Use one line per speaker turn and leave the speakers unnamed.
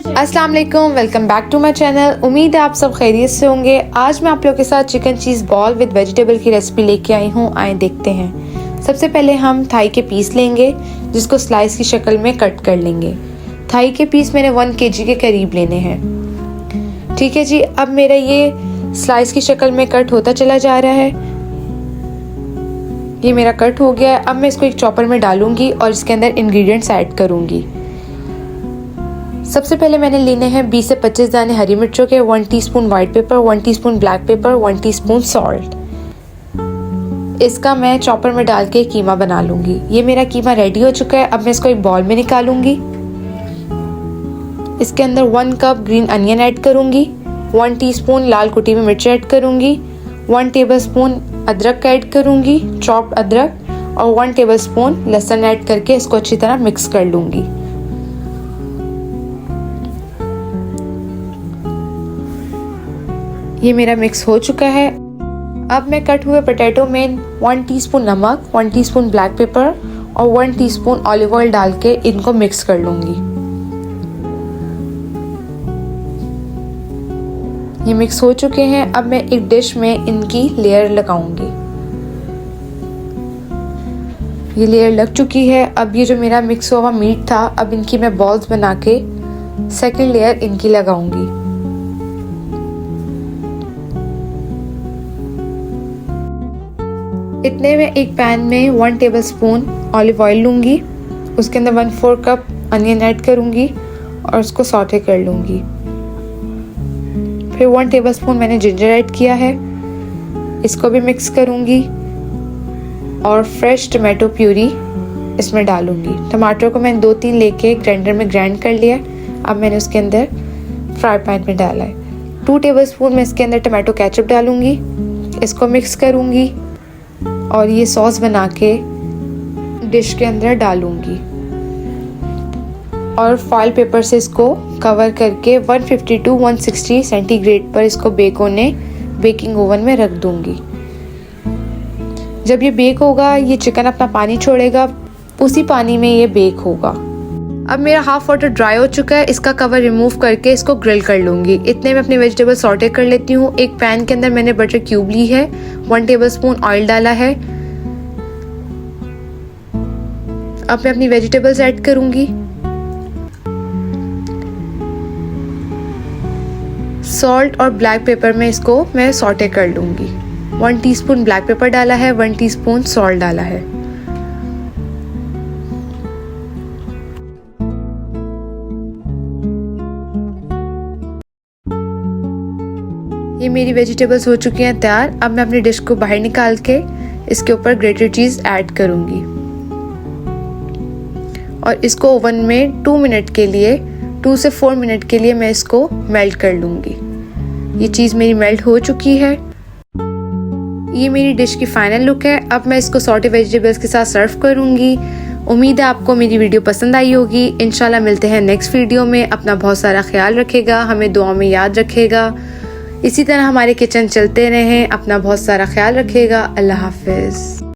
अस्सलाम वालेकुम, welcome back to my channel. उम्मीद है आप सब खैरियत से होंगे। आज मैं आप लोगों के साथ chicken cheese ball with vegetable की रेसिपी लेके आई हूँ। आए देखते हैं। सबसे पहले हम थाई के पीस लेंगे जिसको स्लाइस की शक्ल में कट कर लेंगे। थाई के पीस मैंने 1 kg के करीब लेने हैं। ठीक है जी, अब मेरा ये स्लाइस की शक्ल में कट होता चला जा रहा है। ये मेरा कट हो गया है। अब मैं इसको एक चॉपर में डालूंगी और इसके अंदर इंग्रेडिएंट्स ऐड करूंगी। सबसे पहले मैंने लेने हैं 20 से 25 दाने हरी मिर्चों के, 1 teaspoon white paper, 1 teaspoon black pepper, 1 teaspoon salt. इसका मैं चॉपर में डाल के कीमा बना लूंगी। ये मेरा कीमा रेडी हो चुका है। अब मैं इसको एक बाउल में निकालूंगी। इसके अंदर 1 कप ग्रीन अनियन ऐड करूंगी, 1 टीस्पून लाल कुटी हुई मिर्च ऐड करूंगी, 1 टेबलस्पून अदरक ऐड करूंगी, चॉप्ड अदरक, और 1 टेबलस्पून लहसुन ऐड करके इसको अच्छी तरह मिक्स कर लूंगी। ये मेरा मिक्स हो चुका है। अब मैं कट हुए पोटैटो में 1 टीस्पून नमक, 1 टीस्पून ब्लैक पेपर और 1 टीस्पून ऑलिव ऑयल डाल के इनको मिक्स कर लूंगी। ये मिक्स हो चुके हैं। अब मैं एक डिश में इनकी लेयर लगाऊंगी। ये लेयर लग चुकी है। अब ये जो मेरा मिक्स हुआ मीट था, अब इनकी मैं बॉल्स बना के सेकंड लेयर इनकी लगाऊंगी। इतने में एक पैन में 1 टेबलस्पून ऑलिव ऑयल लूँगी। उसके अंदर 1/4 कप अनियन ऐड करूँगी और उसको सॉटे कर लूँगी। फिर 1 टेबलस्पून मैंने जिंजर ऐड किया है, इसको भी मिक्स करूँगी और फ्रेश टमाटो प्यूरी इसमें डालूँगी। टमाटर को मैंने 2-3 लेके ग्राइंडर में ग्राइंड कर लिया। अब मैंने उसके अंदर फ्राई पैन में डाला है। 2 टेबलस्पून मैं इसके अंदर टमाटो केचप डालूँगी, इसको मिक्स करूँगी और ये सॉस बना के डिश के अंदर डालूंगी और फॉइल पेपर से इसको कवर करके 150 to 160 सेंटीग्रेड पर इसको बेकिंग ओवन में रख दूंगी। जब ये बेक होगा, ये चिकन अपना पानी छोड़ेगा, उसी पानी में ये बेक होगा। अब मेरा हाफ वाटर ड्राई हो चुका है। इसका कवर रिमूव करके इसको ग्रिल कर लूँगी। इतने में अपनी वेजिटेबल सॉटे कर लेती हूँ। एक पैन के अंदर मैंने बटर क्यूब ली है, 1 टेबलस्पून ऑयल डाला है। अब मैं अपनी वेजिटेबल्स ऐड करूँगी। सॉल्ट और ब्लैक पेपर में इसको मैं सॉटे कर लूँगी। 1 टीस्पून ब्लैक पेपर डाला है, 1 टीस्पून सॉल्ट डाला है। ये मेरी वेजिटेबल्स हो चुकी हैं तैयार। अब मैं अपनी डिश को बाहर निकाल के इसके ऊपर ग्रेटेड चीज़ ऐड करूँगी और इसको ओवन में 2 मिनट के लिए, 2 से 4 मिनट के लिए मैं इसको मेल्ट कर लूँगी। ये चीज़ मेरी मेल्ट हो चुकी है। ये मेरी डिश की फाइनल लुक है। अब मैं इसको सॉटे वेजिटेबल्स के साथ सर्व करूँगी। उम्मीद है आपको मेरी वीडियो पसंद आई होगी। इंशाल्लाह मिलते हैं नेक्स्ट वीडियो में। अपना बहुत सारा ख्याल रखेगा, हमें दुआ में याद रखेगा। इसी तरह हमारे किचन चलते रहें। अपना बहुत सारा ख्याल रखिएगा। अल्लाह हाफिज़।